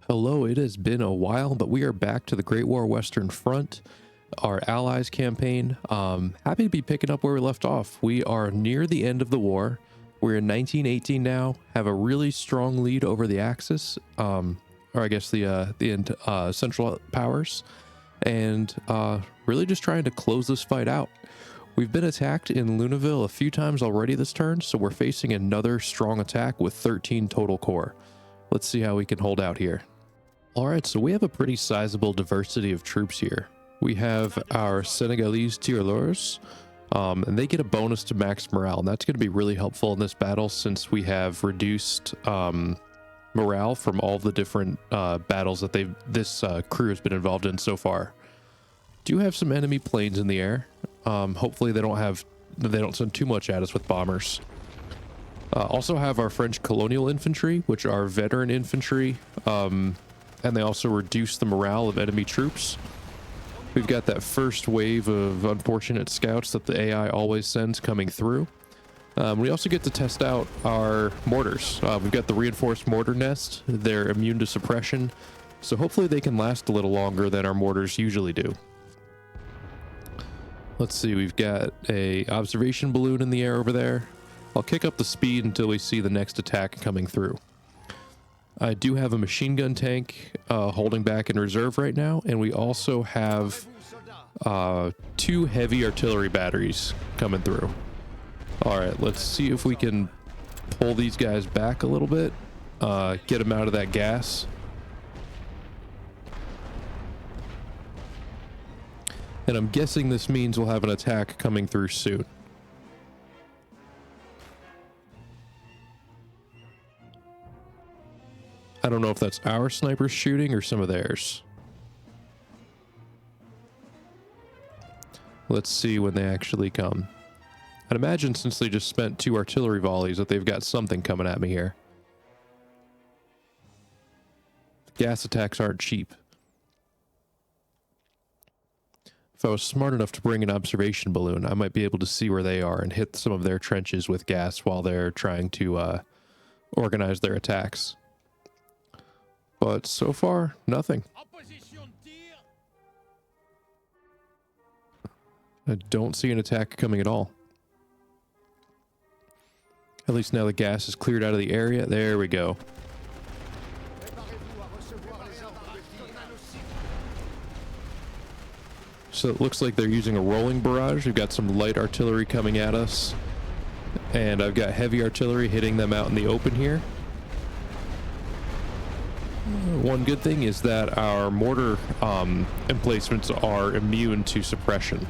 Hello, it has been a while, but we are back to the Great War Western Front, our Allies campaign. Happy to be picking up where we left off. We are near the end of the war. We're in 1918 now, have a really strong lead over the Axis, or I guess the Central Powers, and really just trying to close this fight out. We've been attacked in Lunéville a few times already this turn, so we're facing another strong attack with 13 total corps. Let's see how we can hold out here. All right, so we have a pretty sizable diversity of troops here. We have our Senegalese tireleurs, and they get a bonus to max morale, and that's going to be really helpful in this battle since we have reduced morale from all the different battles that this crew has been involved in so far. Do have some enemy planes in the air. Hopefully they don't send too much at us with bombers. Also have our French colonial infantry, which are veteran infantry, and they also reduce the morale of enemy troops. We've got that first wave of unfortunate scouts that the AI always sends coming through. We also get to test out our mortars. We've got the reinforced mortar nest. They're immune to suppression, so hopefully they can last a little longer than our mortars usually do. Let's see, we've got a observation balloon in the air over there. I'll kick up the speed until we see the next attack coming through. I do have a machine gun tank holding back in reserve right now, and we also have 2 heavy artillery batteries coming through. All right, let's see if we can pull these guys back a little bit, get them out of that gas. And I'm guessing this means we'll have an attack coming through soon. I don't know if that's our snipers shooting or some of theirs. Let's see when they actually come. I'd imagine since they just spent 2 artillery volleys that they've got something coming at me here. Gas attacks aren't cheap. If I was smart enough to bring an observation balloon, I might be able to see where they are and hit some of their trenches with gas while they're trying to organize their attacks. But so far, nothing. I don't see an attack coming at all. At least now the gas is cleared out of the area. There we go. So it looks like they're using a rolling barrage. We've got some light artillery coming at us, and I've got heavy artillery hitting them out in the open here. One good thing is that our mortar emplacements are immune to suppression,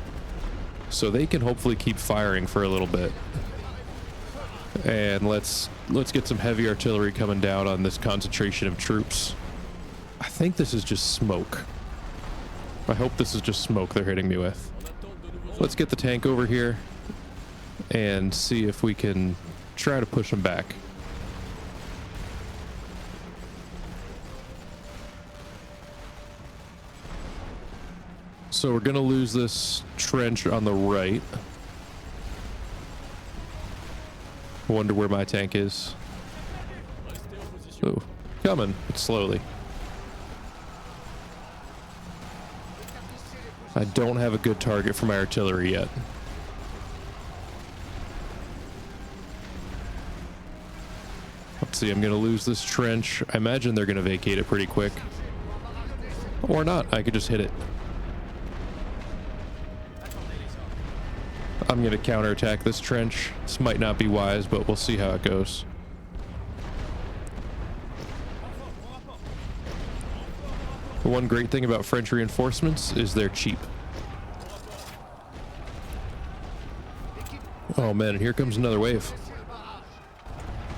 so they can hopefully keep firing for a little bit. And let's get some heavy artillery coming down on this concentration of troops. I think this is just smoke. I hope this is just smoke they're hitting me with. Let's get the tank over here and see if we can try to push them back. So we're gonna lose this trench on the right. Wonder where my tank is. Oh, coming, but slowly. I don't have a good target for my artillery yet. Let's see, I'm gonna lose this trench. I imagine they're gonna vacate it pretty quick. Or not, I could just hit it. I'm going to counterattack this trench. This might not be wise, but we'll see how it goes. The one great thing about French reinforcements is they're cheap. Oh man, and here comes another wave.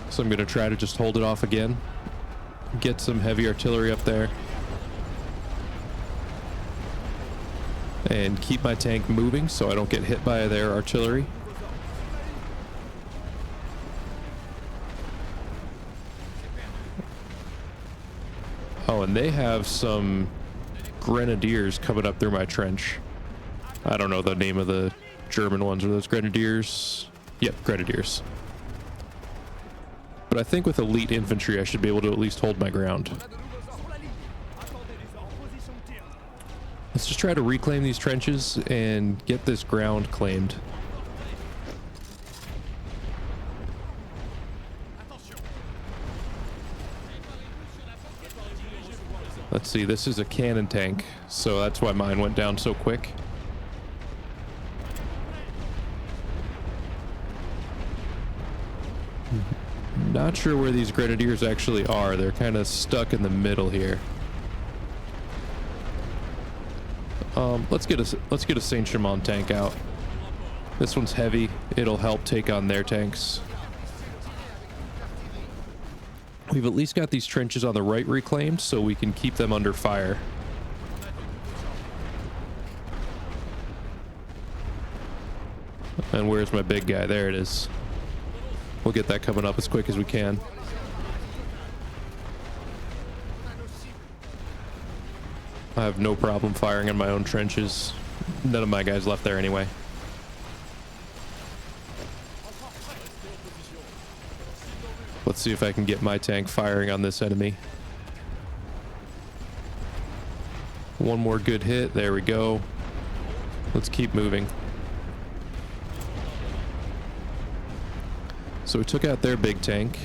So I'm going to try to just hold it off again. Get some heavy artillery up there. And keep my tank moving so I don't get hit by their artillery. Oh, and they have some grenadiers coming up through my trench. I don't know the name of the German ones. Are those grenadiers? Yep, grenadiers. But I think with elite infantry I should be able to at least hold my ground. Let's just try to reclaim these trenches and get this ground claimed. Let's see, this is a cannon tank, so that's why mine went down so quick. Not sure where these grenadiers actually are. They're kind of stuck in the middle here. Let's get a Saint-Chamond tank out. This one's heavy. It'll help take on their tanks. We've at least got these trenches on the right reclaimed, so we can keep them under fire. And where's my big guy? There it is. We'll get that coming up as quick as we can. I have no problem firing on my own trenches. None of my guys left there anyway. Let's see if I can get my tank firing on this enemy. One more good hit. There we go. Let's keep moving. So we took out their big tank.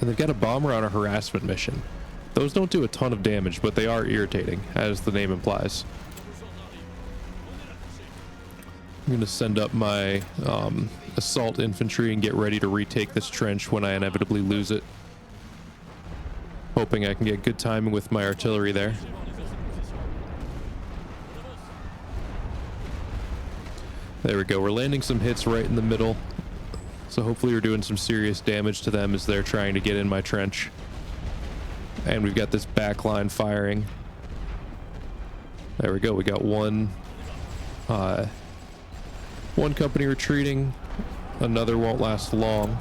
And they've got a bomber on a harassment mission. Those don't do a ton of damage, but they are irritating, as the name implies. I'm going to send up my assault infantry and get ready to retake this trench when I inevitably lose it. Hoping I can get good timing with my artillery there. There we go. We're landing some hits right in the middle. So hopefully we're doing some serious damage to them as they're trying to get in my trench. And we've got this back line firing. There we go. We got one company retreating. Another won't last long.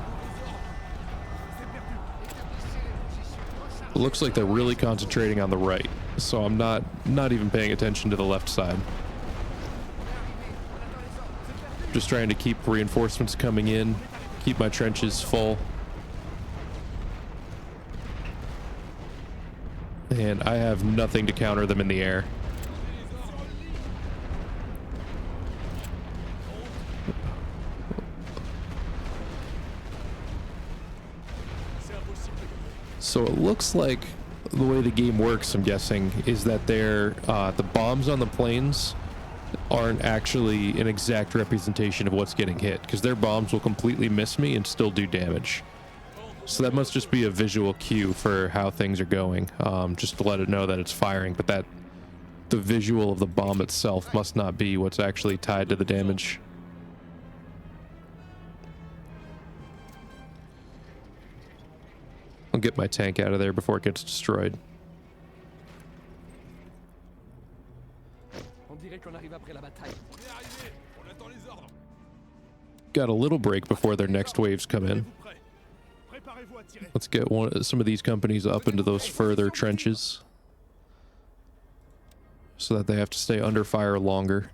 It looks like they're really concentrating on the right. So I'm not even paying attention to the left side. Just trying to keep reinforcements coming in, keep my trenches full. And I have nothing to counter them in the air. So it looks like the way the game works, I'm guessing, is that the bombs on the planes aren't actually an exact representation of what's getting hit, because their bombs will completely miss me and still do damage. So that must just be a visual cue for how things are going, just to let it know that it's firing, but that the visual of the bomb itself must not be what's actually tied to the damage. I'll get my tank out of there before it gets destroyed. Got a little break before their next waves come in. Let's get some of these companies up into those further trenches so that they have to stay under fire longer.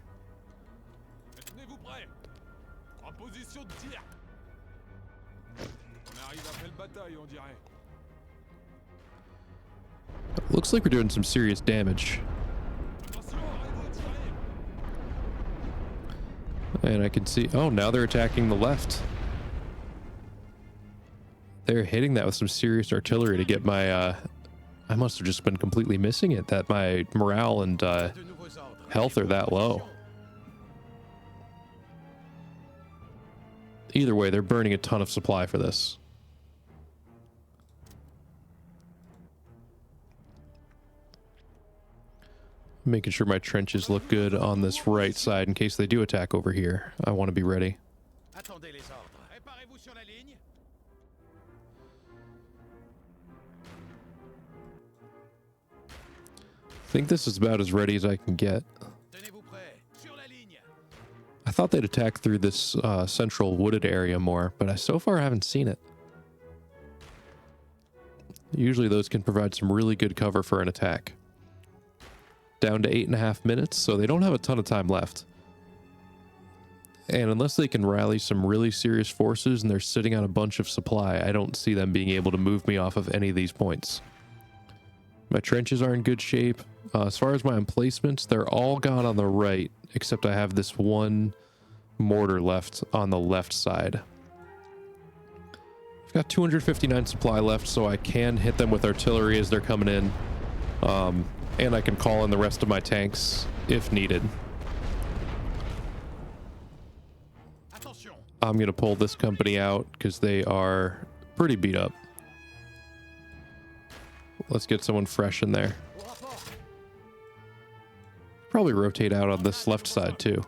Looks like we're doing some serious damage. And I can see, oh, now they're attacking the left. They're hitting that with some serious artillery to get my, I must have just been completely missing it, that my morale and health are that low. Either way, they're burning a ton of supply for this. Making sure my trenches look good on this right side in case they do attack over here. I want to be ready. I think this is about as ready as I can get. I thought they'd attack through this central wooded area more, but I so far haven't seen it. Usually those can provide some really good cover for an attack. Down to 8.5 minutes, so they don't have a ton of time left. And unless they can rally some really serious forces and they're sitting on a bunch of supply, I don't see them being able to move me off of any of these points. My trenches are in good shape. As far as my emplacements, they're all gone on the right, except I have this one mortar left on the left side. I've got 259 supply left, so I can hit them with artillery as they're coming in. And I can call in the rest of my tanks if needed. I'm going to pull this company out because they are pretty beat up. Let's get someone fresh in there. Probably rotate out on this left side too.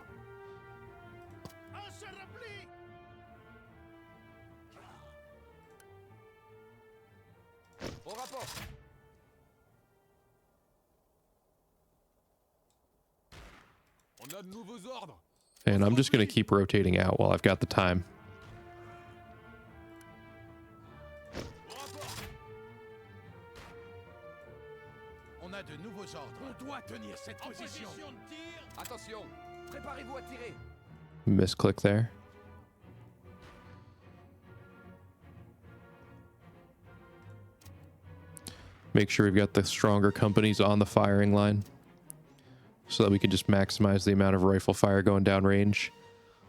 And I'm just going to keep rotating out while I've got the time. Misclick there. Make sure we've got the stronger companies on the firing line so that we can just maximize the amount of rifle fire going down range.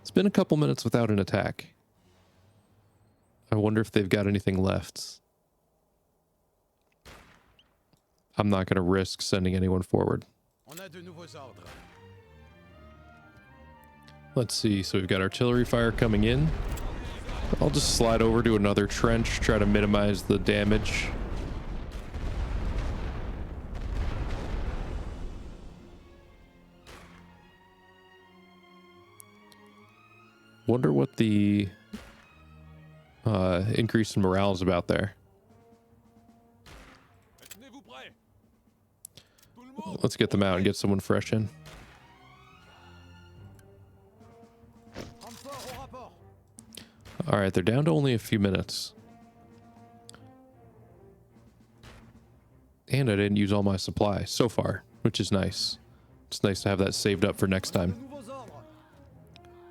It's been a couple minutes without an attack. I wonder if they've got anything left. I'm not going to risk sending anyone forward. Let's see. So we've got artillery fire coming in. I'll just slide over to another trench, try to minimize the damage. Wonder what the increase in morale is about there. Let's get them out and get someone fresh in. All right, they're down to only a few minutes. And I didn't use all my supply so far, which is nice. It's nice to have that saved up for next time.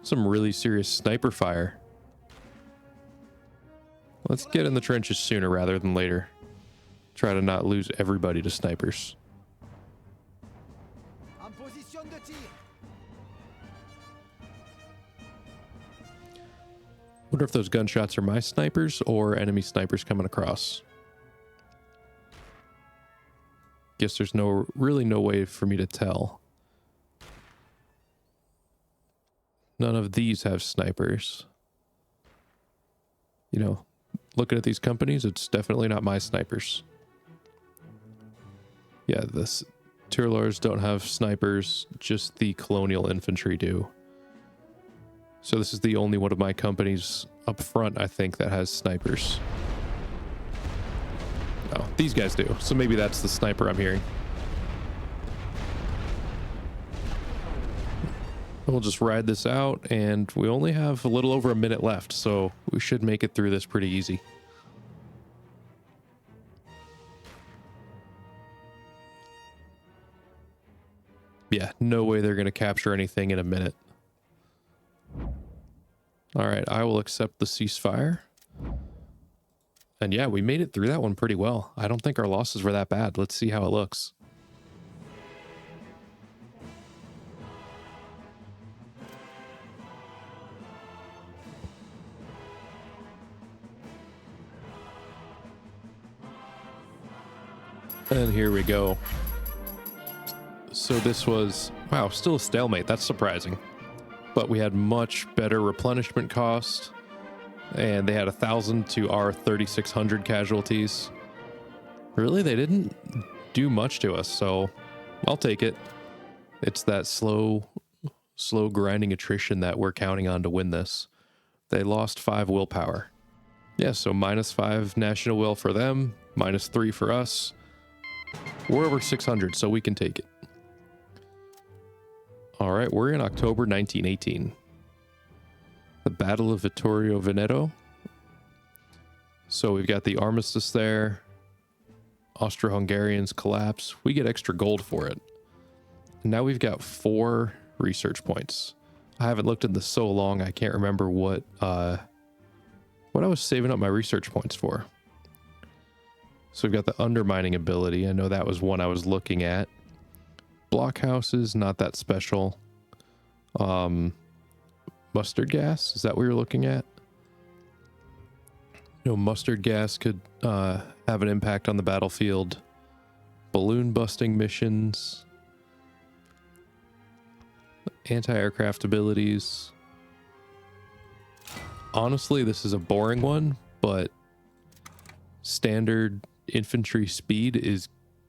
Some really serious sniper fire. Let's get in the trenches sooner rather than later. Try to not lose everybody to snipers. Wonder if those gunshots are my snipers or enemy snipers coming across. Guess there's really no way for me to tell. None of these have snipers. You know, looking at these companies, it's definitely not my snipers. Yeah, the Tirlars don't have snipers, just the colonial infantry do. So this is the only one of my companies up front, I think, that has snipers. Oh, these guys do. So maybe that's the sniper I'm hearing. We'll just ride this out, and we only have a little over a minute left, so we should make it through this pretty easy. Yeah, no way they're going to capture anything in a minute. All right, I will accept the ceasefire. And yeah, we made it through that one pretty well. I don't think our losses were that bad. Let's see how it looks. And here we go. So this was, wow, still a stalemate. That's surprising. But we had much better replenishment cost, and they had 1,000 to our 3,600 casualties. Really, they didn't do much to us, so I'll take it. It's that slow grinding attrition that we're counting on to win this. They lost 5 willpower. Yeah, so -5 national will for them, -3 for us. We're over 600, so we can take it. All right, we're in October 1918. The Battle of Vittorio Veneto. So we've got the Armistice there. Austro-Hungarians collapse. We get extra gold for it. Now we've got 4 research points. I haven't looked at this so long, I can't remember what I was saving up my research points for. So we've got the undermining ability. I know that was one I was looking at. Blockhouses, not that special. Mustard gas, is that what you're looking at? You know, mustard gas could have an impact on the battlefield. Balloon busting missions. Anti-aircraft abilities. Honestly, this is a boring one, but standard infantry speed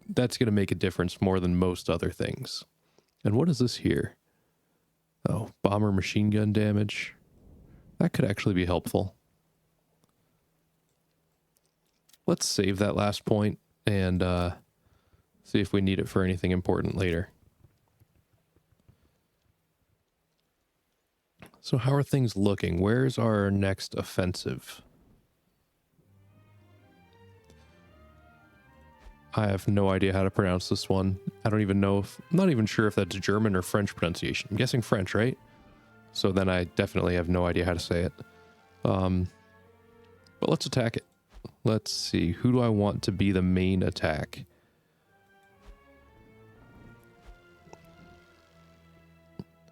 that's going to make a difference more than most other things. And what is this here? Oh, bomber machine gun damage. That could actually be helpful. Let's save that last point and see if we need it for anything important later. So how are things looking? Where's our next offensive? I have no idea how to pronounce this one. I don't even know if... I'm not even sure if that's German or French pronunciation. I'm guessing French, right? So then I definitely have no idea how to say it. But let's attack it. Let's see. Who do I want to be the main attack?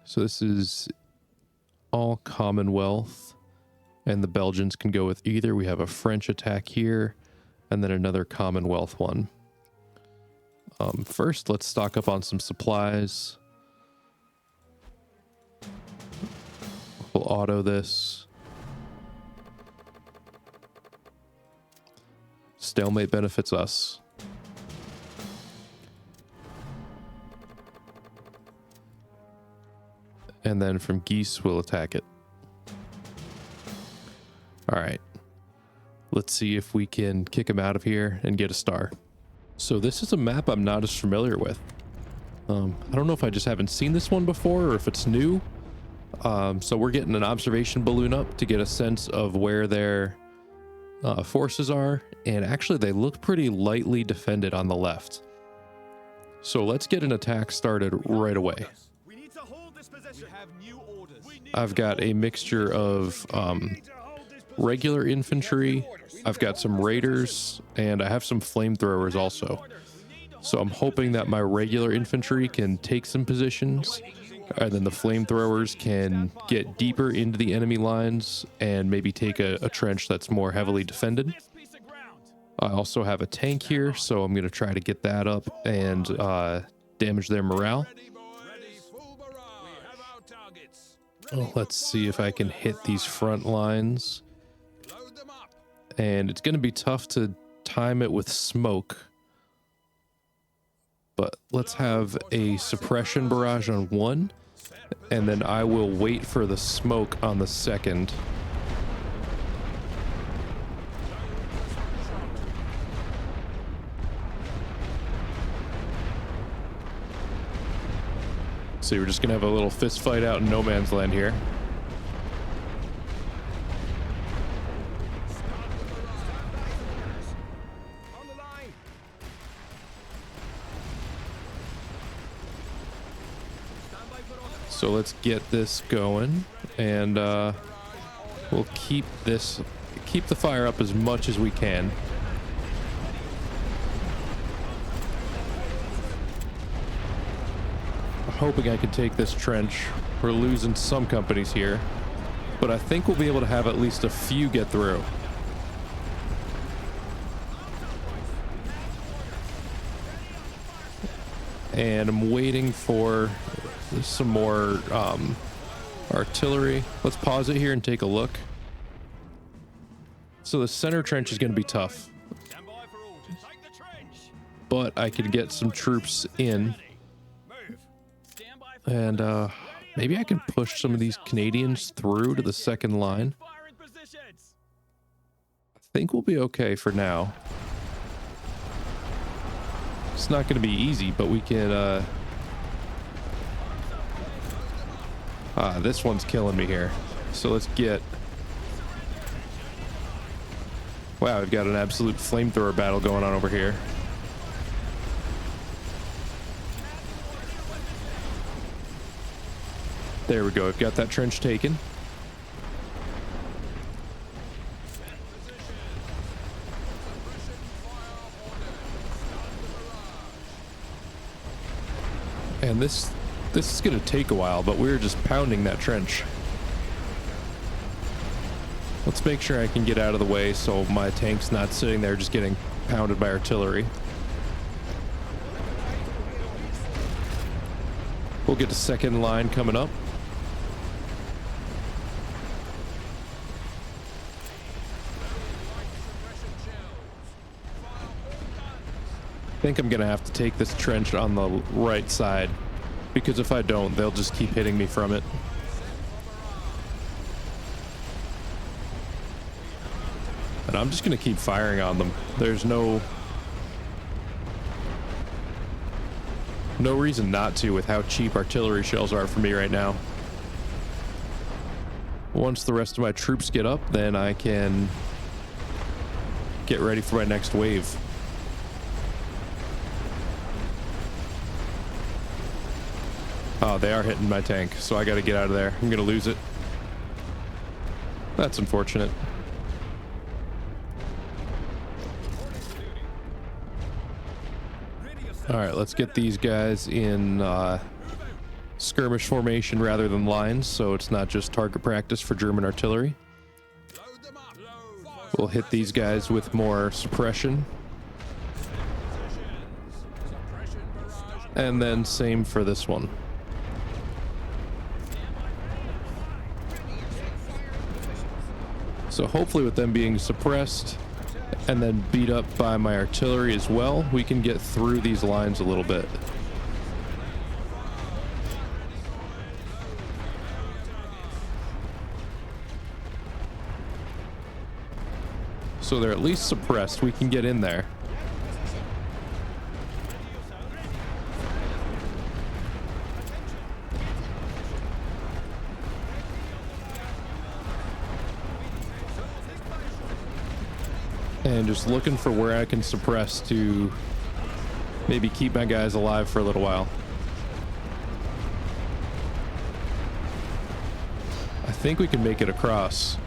So this is all Commonwealth. And the Belgians can go with either. We have a French attack here. And then another Commonwealth one. First, let's stock up on some supplies. We'll auto this. Stalemate benefits us. And then from Geese, we'll attack it. All right. Let's see if we can kick him out of here and get a star. So this is a map I'm not as familiar with. I don't know if I just haven't seen this one before or if it's new. So we're getting an observation balloon up to get a sense of where their forces are. And actually they look pretty lightly defended on the left. So let's get an attack started right away. I've got a mixture of regular infantry. I've got some raiders, and I have some flamethrowers also. So I'm hoping that my regular infantry can take some positions, and then the flamethrowers can get deeper into the enemy lines and maybe take a trench that's more heavily defended. I also have a tank here, so I'm going to try to get that up and damage their morale. Oh, let's see if I can hit these front lines. And it's going to be tough to time it with smoke. But let's have a suppression barrage on one. And then I will wait for the smoke on the second. So we're just going to have a little fist fight out in no man's land here. So let's get this going, and we'll keep the fire up as much as we can. I'm hoping I can take this trench. We're losing some companies here, but I think we'll be able to have at least a few get through. And I'm waiting for some more artillery. Let's pause it here and take a look. So the center trench is going to be tough, but I could get some troops in, and maybe I can push some of these Canadians through to the second line. I think we'll be okay for now. It's not going to be easy, but we can this one's killing me here. So let's get... Wow, we've got an absolute flamethrower battle going on over here. There we go. We've got that trench taken. And this is going to take a while, but we're just pounding that trench. Let's make sure I can get out of the way so my tank's not sitting there just getting pounded by artillery. We'll get a second line coming up. I think I'm gonna have to take this trench on the right side, because if I don't, they'll just keep hitting me from it. And I'm just gonna keep firing on them. There's no reason not to with how cheap artillery shells are for me right now. Once the rest of my troops get up, then I can get ready for my next wave. Oh, they are hitting my tank, so I gotta get out of there. I'm gonna lose it. That's unfortunate. All right, let's get these guys in skirmish formation rather than lines, so it's not just target practice for German artillery. We'll hit these guys with more suppression. And then same for this one. So hopefully with them being suppressed and then beat up by my artillery as well, we can get through these lines a little bit. So they're at least suppressed. We can get in there. And just looking for where I can suppress to maybe keep my guys alive for a little while. I think we can make it across.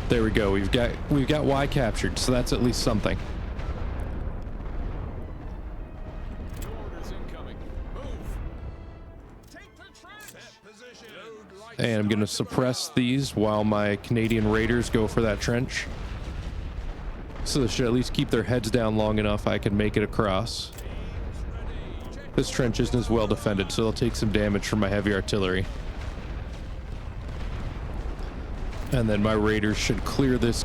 There we go. We've got Y captured, so that's at least something. And I'm going to suppress these while my Canadian Raiders go for that trench. So they should at least keep their heads down long enough I can make it across. This trench isn't as well defended, so they'll take some damage from my heavy artillery. And then my Raiders should clear this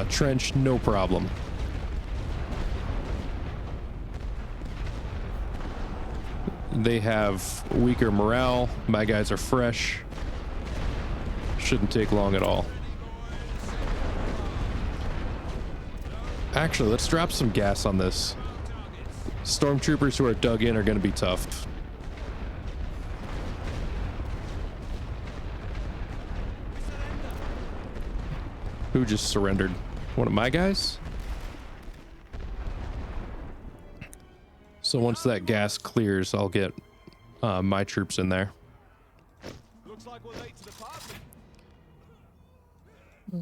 trench no problem. They have weaker morale. My guys are fresh. Shouldn't take long at all. Actually, let's drop some gas on this. Stormtroopers who are dug in are going to be tough. Who just surrendered? One of my guys? So once that gas clears, I'll get my troops in there. Looks like we're late to the party.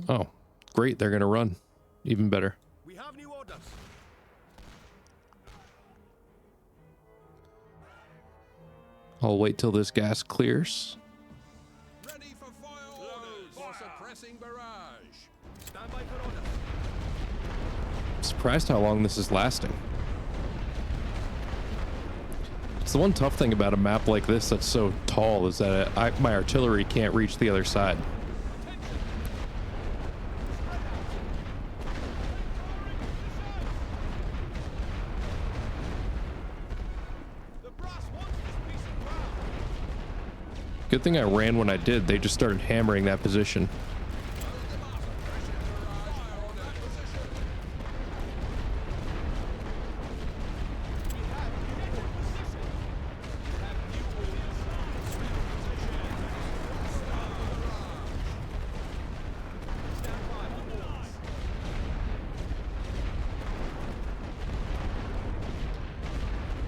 Oh, great. They're going to run. Even better. We have new orders. I'll wait till this gas clears. Ready for fire orders. For suppressing barrage. Stand by for orders. I'm surprised how long this is lasting. It's the one tough thing about a map like this that's so tall is that my artillery can't reach the other side. Good thing I ran when I did. They just started hammering that position.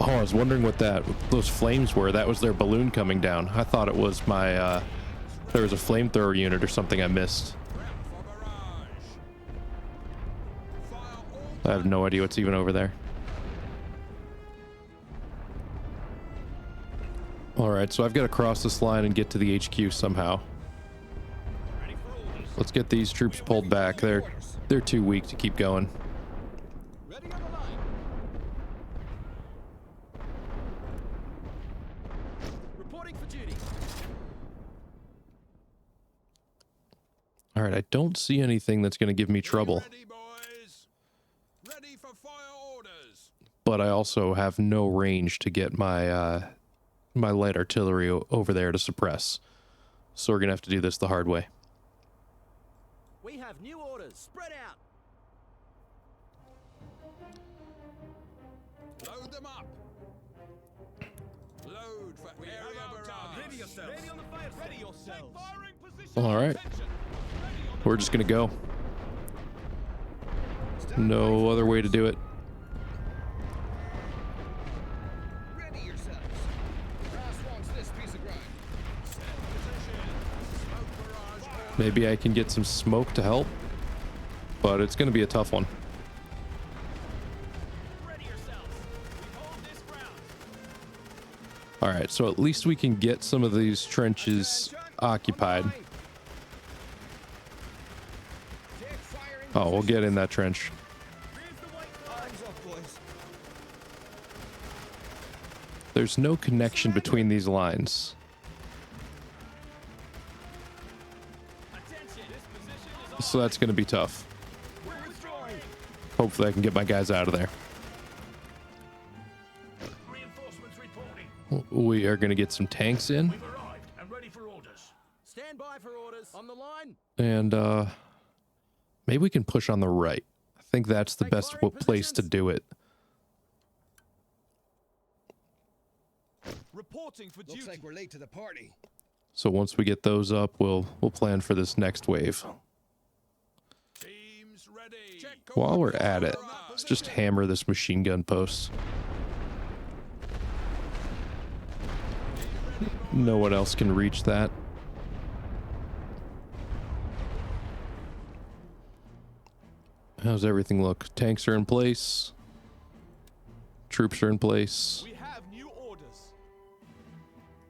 Oh, I was wondering what those flames were. That was their balloon coming down. I thought it was my, there was a flamethrower unit or something I missed. I have no idea what's even over there. All right, so I've got to cross this line and get to the HQ somehow. Let's get these troops pulled back. They're too weak to keep going. Ready on the line. Reporting for duty. All right, I don't see anything that's going to give me trouble. Ready, boys. Ready for fire orders. But I also have no range to get my my light artillery over there to suppress. So we're going to have to do this the hard way. We have new orders. Spread out. Load them up. Load for area barrage. Ready yourselves. Ready on the fire. Ready yourselves. Firing position. All right. Attention. We're just going to go. No other way to do it. Ready yourselves. Brass wants this piece of ground. Smoke barrage. Maybe I can get some smoke to help, but it's going to be a tough one. Ready yourselves. We hold this ground. All right, so at least we can get some of these trenches occupied. Oh, we'll get in that trench. Arms up, boys. There's no connection between these lines. Attention. This position is So that's going to be tough. We're withdrawing. Hopefully I can get my guys out of there. Reinforcements reporting. We are going to get some tanks in. We've arrived and ready for orders. Stand by for orders. On the line. And maybe we can push on the right. I think that's the best place to do it. Reporting for duty. Looks like we're late to the party. So once we get those up, we'll plan for this next wave. Teams ready. Check While we're at it, let's just hammer this machine gun post. No one else can reach that. How's everything look? Tanks are in place. Troops are in place. We have new orders.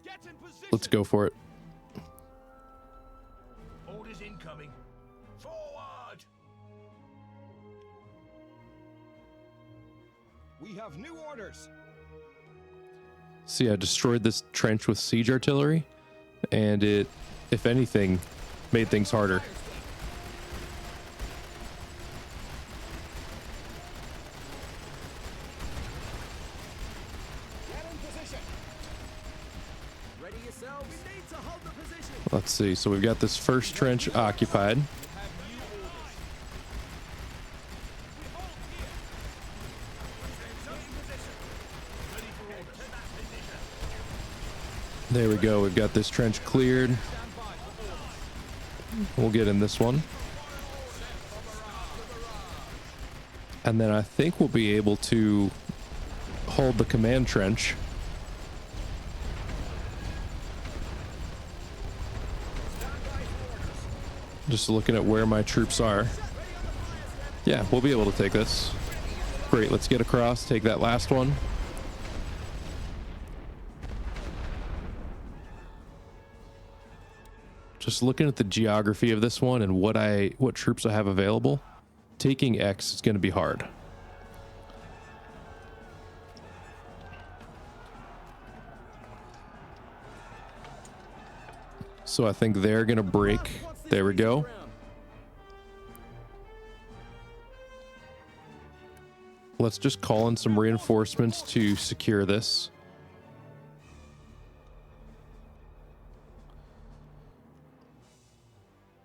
Get in position. Let's go for it. Orders incoming. Forward. We have new orders. See, I destroyed this trench with siege artillery, and it, if anything, made things harder. Get in position. Ready yourselves. We need to hold the position. Let's see. So we've got this first trench occupied. We have new orders. We hold here. Stay in position. Ready for orders. To that position. There we go. We've got this trench cleared. Stand by for orders. We'll get in this one. And then I think we'll be able to hold the command trench. Just looking at where my troops are. Yeah, we'll be able to take this. Great, let's get across, take that last one. Just looking at the geography of this one and what troops I have available, taking X is going to be hard. So I think they're going to break. There we go. Let's just call in some reinforcements to secure this.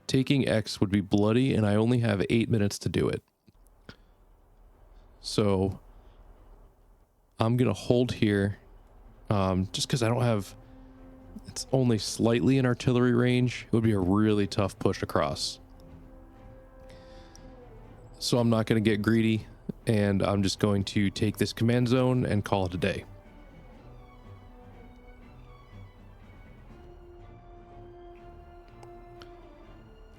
Taking X would be bloody, and I only have 8 minutes to do it. So I'm going to hold here just because I don't have... It's only slightly in artillery range. It would be a really tough push across. So I'm not going to get greedy, and I'm just going to take this command zone and call it a day.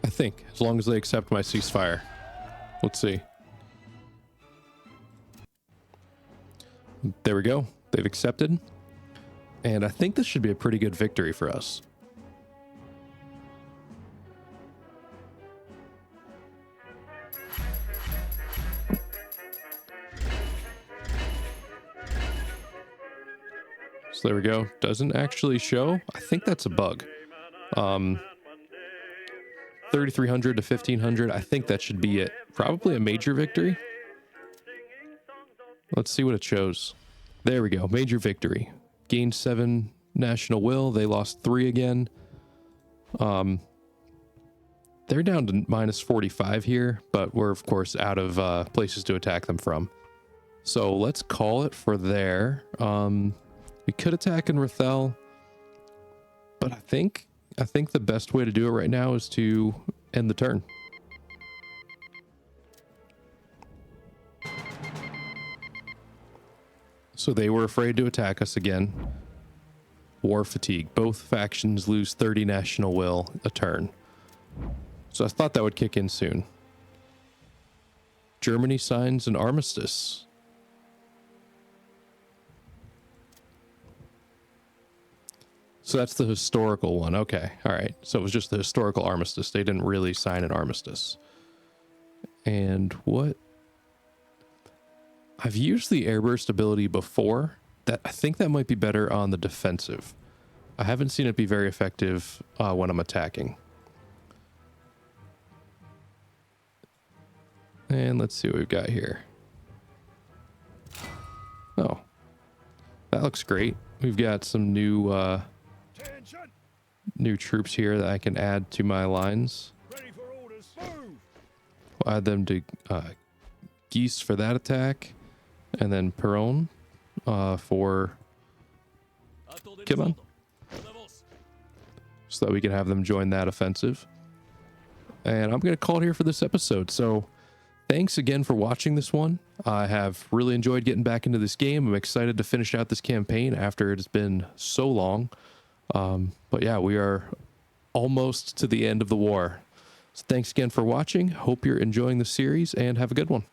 I think, as long as they accept my ceasefire. Let's see. There we go. They've accepted. And I think this should be a pretty good victory for us. So there we go. Doesn't actually show. I think that's a bug. 3,300 to 1,500. I think that should be it. Probably a major victory. Let's see what it shows. There we go. Major victory. Gained 7 national will. They lost 3 again. They're down to minus 45 here, but we're of course out of places to attack them from. So let's call it for there. We could attack in Rethel, but I think the best way to do it right now is to end the turn. So they were afraid to attack us again. War fatigue. Both factions lose 30 national will a turn. So I thought that would kick in soon. Germany signs an armistice. So that's the historical one. Okay. All right. So it was just the historical armistice. They didn't really sign an armistice. And what? I've used the airburst ability before. That I think that might be better on the defensive. I haven't seen it be very effective when I'm attacking. And let's see what we've got here. Oh, that looks great. We've got some new troops here that I can add to my lines. Ready for orders. Move. I'll add them to Geese for that attack, and then Perron for Kiban, so that we can have them join that offensive. And I'm going to call it here for this episode. So thanks again for watching this one. I have really enjoyed getting back into this game. I'm excited to finish out this campaign after it has been so long. But yeah, we are almost to the end of the war. So thanks again for watching. Hope you're enjoying the series and have a good one.